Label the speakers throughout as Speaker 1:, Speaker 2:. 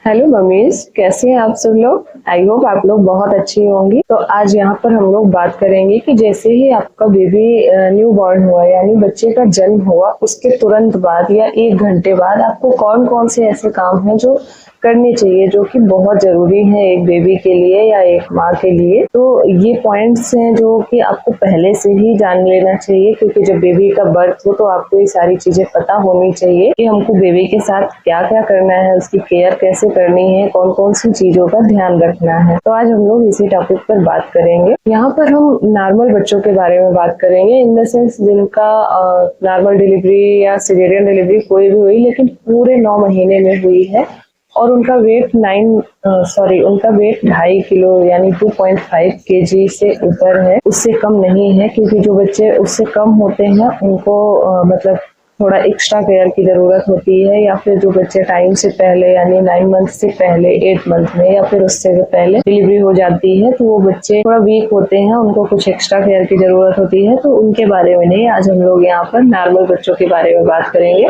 Speaker 1: Hello mummies, कैसे हैं आप सब लोग। आई होप आप लोग बहुत अच्छी होंगी। तो आज यहाँ पर हम लोग बात करेंगे कि जैसे ही आपका बेबी न्यू बॉर्न हुआ यानी बच्चे का जन्म हुआ उसके तुरंत बाद या 1 घंटे बाद आपको कौन कौन से ऐसे काम हैं जो करने चाहिए, जो कि बहुत जरूरी है एक बेबी के लिए या एक माँ के लिए। तो ये पॉइंट्स हैं जो कि आपको पहले से ही जान लेना चाहिए, क्योंकि जब बेबी का बर्थ हो तो आपको ये सारी चीजें पता होनी चाहिए कि हमको बेबी के साथ क्या क्या करना है, उसकी केयर कैसे करनी है, कौन कौन सी चीजों का ध्यान रखना है। तो आज हम लोग इसी टॉपिक पर बात करेंगे। यहाँ पर हम नॉर्मल बच्चों के बारे में बात करेंगे, इन द सेंस जिनका नॉर्मल डिलीवरी या सिजेरियन डिलीवरी कोई भी हुई लेकिन पूरे 9 महीने में हुई है और उनका वेट 2.5 किलो यानी 2.5 kg से ऊपर है, उससे कम नहीं है। क्योंकि जो बच्चे उससे कम होते हैं उनको मतलब थोड़ा एक्स्ट्रा केयर की जरूरत होती है, या फिर जो बच्चे टाइम से पहले यानी 9 मंथ से पहले 8 मंथ में या फिर उससे पहले डिलीवरी हो जाती है तो वो बच्चे थोड़ा वीक होते हैं, उनको कुछ एक्स्ट्रा केयर की जरूरत होती है। तो उनके बारे में नहीं, आज हम लोग यहाँ पर नॉर्मल बच्चों के बारे में बात करेंगे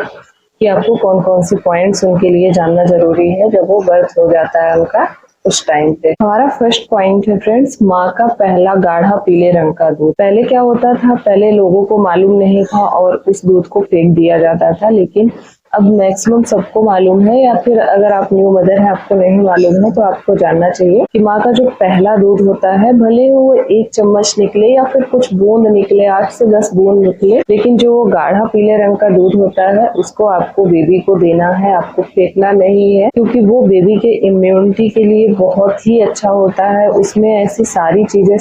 Speaker 1: कि आपको कौन कौन सी पॉइंट्स उनके लिए जानना जरूरी है जब वो बर्थ हो जाता है उनका उस टाइम पे। हमारा फर्स्ट पॉइंट है फ्रेंड्स, माँ का पहला गाढ़ा पीले रंग का दूध। पहले क्या होता था, पहले लोगों को मालूम नहीं था और उस दूध को फेंक दिया जाता था, लेकिन अब मैक्सिमम सबको मालूम है, या फिर अगर आप न्यू मदर है आपको नहीं मालूम है तो आपको जानना चाहिए कि माँ का जो पहला दूध होता है, भले वो 1 चम्मच निकले या फिर कुछ बूंद निकले, 8 से 10 बूंद निकले, लेकिन जो गाढ़ा पीले रंग का दूध होता है उसको आपको बेबी को देना है, आपको फेंकना नहीं है। क्योंकि वो बेबी के इम्यूनिटी के लिए बहुत ही अच्छा होता है। उसमें ऐसी सारी चीजें,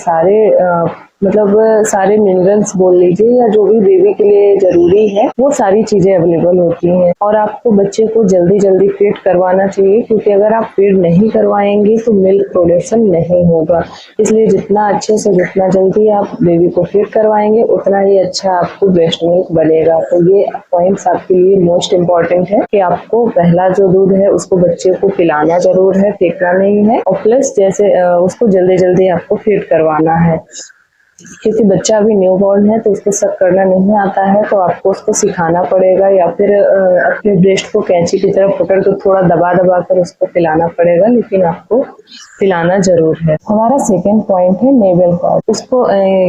Speaker 1: सारे मिनरल्स बोल लीजिए या जो भी बेबी के लिए जरूरी है वो सारी चीजें अवेलेबल होती हैं। और आपको बच्चे को जल्दी जल्दी फीड करवाना चाहिए, क्योंकि अगर आप फीड नहीं करवाएंगे तो मिल्क प्रोडक्शन नहीं होगा। इसलिए जितना अच्छे से जितना जल्दी आप बेबी को फीड करवाएंगे उतना ही अच्छा आपको ब्रेस्ट मिल्क बनेगा। तो ये पॉइंट्स आपके लिए मोस्ट इम्पोर्टेंट है कि आपको पहला जो दूध है उसको बच्चे को पिलाना जरूर है, फेंकना नहीं है। और प्लस जैसे उसको जल्दी जल्दी आपको फीड करवाना है, क्योंकि बच्चा अभी न्यू बॉर्न है तो उसको सब करना नहीं आता है, तो आपको उसको सिखाना पड़ेगा या फिर अपने ब्रेस्ट को कैंची की तरफ पकड़ कर थोड़ा दबा दबा कर उसको पिलाना पड़ेगा, लेकिन आपको पिलाना जरूर है। हमारा सेकेंड पॉइंट है नेवल कॉर्ड। उसको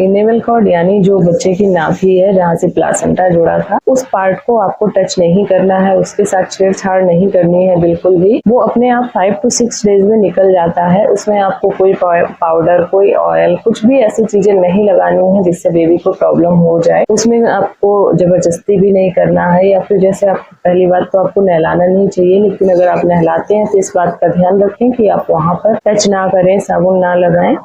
Speaker 1: नेवल कॉर्ड यानी जो बच्चे की नाभि है जहाँ से प्लासेंटा जुड़ा था, उस पार्ट को आपको टच नहीं करना है, उसके साथ छेड़छाड़ नहीं करनी है बिल्कुल भी। वो अपने आप 5 to 6 डेज में निकल जाता है। उसमें आपको कोई पाउडर, कोई ऑयल, कुछ भी ऐसी चीजें नहीं लगानी है जिससे बेबी को प्रॉब्लम हो जाए। उसमें आपको जबरदस्ती भी नहीं करना है, या फिर जैसे आप पहली बात तो आपको नहलाना नहीं चाहिए, लेकिन अगर आप नहलाते हैं तो इस बात का ध्यान रखें कि आप वहां पर टच ना करें, साबुन ना लगाएं।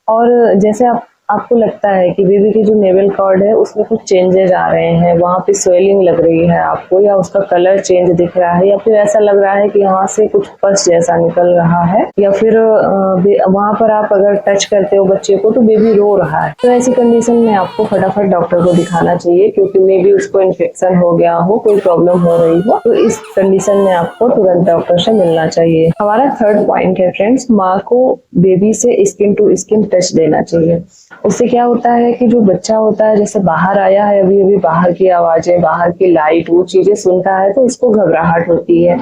Speaker 1: और जैसे आपको लगता है कि बेबी की जो नेवल कॉर्ड है उसमें कुछ चेंजेस आ रहे हैं, वहां पे स्वेलिंग लग रही है आपको, या उसका कलर चेंज दिख रहा है, या फिर ऐसा लग रहा है कि यहाँ से कुछ पस जैसा निकल रहा है, या फिर वहां पर आप अगर टच करते हो बच्चे को तो बेबी रो रहा है, तो ऐसी कंडीशन में आपको फटाफट डॉक्टर को दिखाना चाहिए, क्योंकि मे बी उसको इन्फेक्शन हो गया हो, कोई प्रॉब्लम हो रही हो। तो इस कंडीशन में आपको तुरंत डॉक्टर से मिलना चाहिए। हमारा थर्ड पॉइंट है फ्रेंड्स, माँ को बेबी से स्किन टू स्किन टच देना चाहिए। उससे क्या होता है कि जो बच्चा होता है, जैसे बाहर आया है अभी अभी, बाहर की आवाजें, बाहर की लाइट, वो चीजें सुनता है तो उसको घबराहट होती है।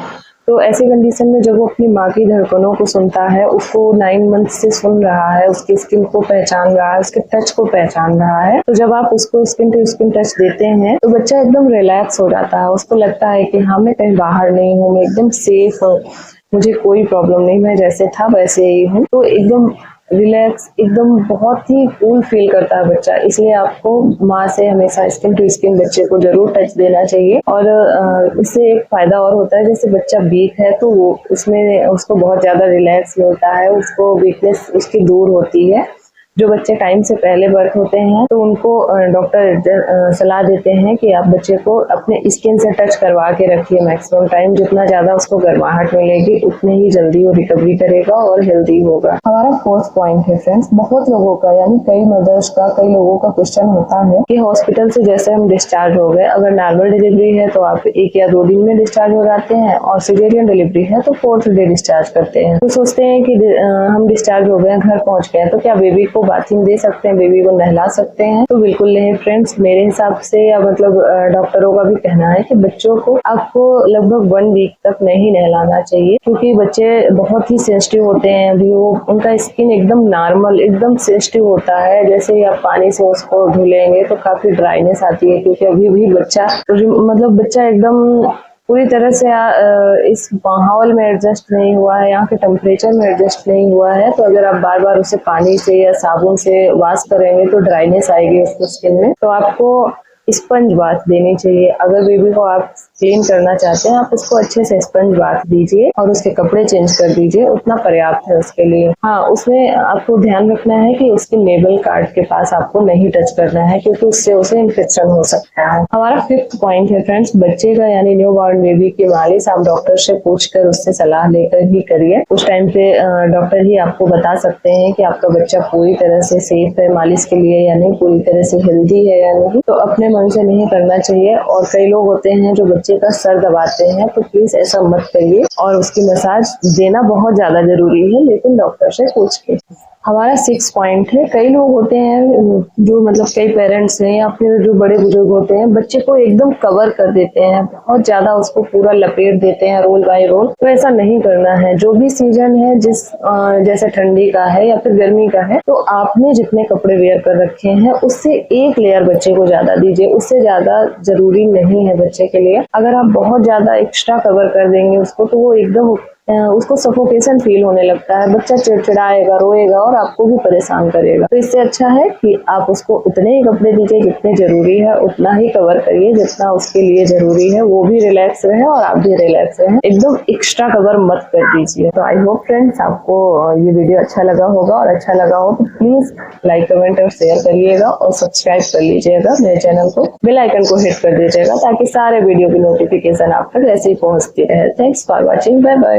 Speaker 1: तो ऐसी कंडीशन में जब वो अपनी माँ की धड़कनों को सुनता है, उसको 9 मंथ से सुन रहा है, उसकी स्किन को पहचान रहा है, उसके टच को पहचान रहा है, तो जब आप उसको स्किन टू स्किन टच देते हैं तो बच्चा एकदम रिलैक्स हो जाता है। उसको लगता है कि हाँ, मैं कहीं बाहर नहीं हूँ, मैं एकदम सेफ हूँ, मुझे कोई प्रॉब्लम नहीं, मैं जैसे था वैसे ही हूँ। तो एकदम रिलैक्स, एकदम बहुत ही कूल फील करता है बच्चा। इसलिए आपको माँ से हमेशा स्किन टू स्किन बच्चे को जरूर टच देना चाहिए। और इससे एक फायदा और होता है, जैसे बच्चा वीक है तो वो उसमें उसको बहुत ज्यादा रिलैक्स मिलता है, उसको वीकनेस उसकी दूर होती है। जो बच्चे टाइम से पहले बर्थ होते हैं तो उनको डॉक्टर सलाह देते हैं कि आप बच्चे को अपने स्किन से टच करवा के रखिए मैक्सिमम टाइम। जितना ज्यादा उसको गर्माहट मिलेगी उतने ही जल्दी वो रिकवरी करेगा और हेल्दी होगा। हमारा फोर्थ पॉइंट है फ्रेंड्स, बहुत लोगों का यानी कई मदर्स का, कई लोगों का क्वेश्चन होता है कि हॉस्पिटल से जैसे हम डिस्चार्ज हो गए, अगर नॉर्मल डिलीवरी है तो आप 1 या 2 दिन में डिस्चार्ज हो जाते हैं, और सिजेरियन डिलीवरी है तो 4th डे डिस्चार्ज करते हैं। तो सोचते हैं कि हम डिस्चार्ज हो गए, घर पहुंच गए, तो क्या बेबी को बाथिंग दे सकते हैं, बेबी को नहला सकते हैं, तो बिल्कुल लें फ्रेंड्स। मेरे हिसाब से या मतलब डॉक्टरों का भी कहना है कि बच्चों को आपको लगभग 1 वीक तक नहीं नहलाना चाहिए, क्योंकि बच्चे बहुत ही सेंसिटिव होते हैं। अभी वो उनका स्किन एकदम नॉर्मल, एकदम सेंसिटिव होता है। जैसे ही आप पानी से उसको धुलेंगे तो काफी ड्राइनेस आती है, क्योंकि अभी भी बच्चा एकदम पूरी तरह से इस माहौल में एडजस्ट नहीं हुआ है, यहाँ के टेम्परेचर में एडजस्ट नहीं हुआ है। तो अगर आप बार बार उसे पानी से या साबुन से वॉश करेंगे तो ड्राइनेस आएगी उसको स्किन में। तो आपको स्पंज बाथ देनी चाहिए। अगर बेबी को आप क्लीन करना चाहते हैं, आप उसको अच्छे से स्पंज बाथ दीजिए और उसके कपड़े चेंज कर दीजिए, उतना पर्याप्त है उसके लिए। हाँ, उसमें आपको ध्यान रखना है कि उसके नेवल कार्ड के पास आपको नहीं टच करना है, क्योंकि उससे उसे इन्फेक्शन हो सकता है। हमारा 5th पॉइंट है फ्रेंड्स, बच्चे का यानी न्यू बॉर्न बेबी की मालिश आप डॉक्टर से पूछकर, उससे सलाह लेकर ही करिए। उस टाइम पे डॉक्टर ही आपको बता सकते हैं कि आपका बच्चा पूरी तरह से सेफ है मालिश के लिए या नहीं, पूरी तरह से हेल्दी है या नहीं। तो अपने मन से नहीं करना चाहिए। और कई लोग होते हैं जो बच्चे का सर दबाते हैं, तो प्लीज ऐसा मत करिए। और उसकी मसाज देना बहुत ज्यादा जरूरी है, लेकिन डॉक्टर से पूछ के। हमारा 6 पॉइंट है, कई लोग होते हैं जो मतलब कई पेरेंट्स हैं या फिर जो बड़े बुजुर्ग होते हैं, बच्चे को एकदम कवर कर देते हैं, बहुत ज्यादा उसको पूरा लपेट देते हैं रोल बाय रोल। तो ऐसा नहीं करना है। जो भी सीजन है, जैसे ठंडी का है या फिर गर्मी का है, तो आपने जितने कपड़े वेयर कर रखे हैं उससे 1 लेयर बच्चे को ज्यादा दीजिए, उससे ज्यादा जरूरी नहीं है बच्चे के लिए। अगर आप बहुत ज्यादा एक्स्ट्रा कवर कर देंगे उसको, तो वो एकदम उसको सफोकेशन फील होने लगता है, बच्चा चिड़चिड़ाएगा, रोएगा और आपको भी परेशान करेगा। तो इससे अच्छा है कि आप उसको उतने ही कपड़े दीजिए जितने जरूरी है, उतना ही कवर करिए जितना उसके लिए जरूरी है। वो भी रिलैक्स रहे और आप भी रिलैक्स रहे, एकदम एक्स्ट्रा कवर मत कर दीजिए। तो आई होप फ्रेंड्स आपको ये वीडियो अच्छा लगा होगा, और अच्छा लगा हो तो प्लीज लाइक, कमेंट और शेयर करिएगा और सब्सक्राइब कर लीजिएगा मेरे चैनल को, बेल आइकन को हिट कर दीजिएगा, ताकि सारे वीडियो की नोटिफिकेशन आप तक ऐसे ही पहुंचती रहे। Thanks for watching, bye bye.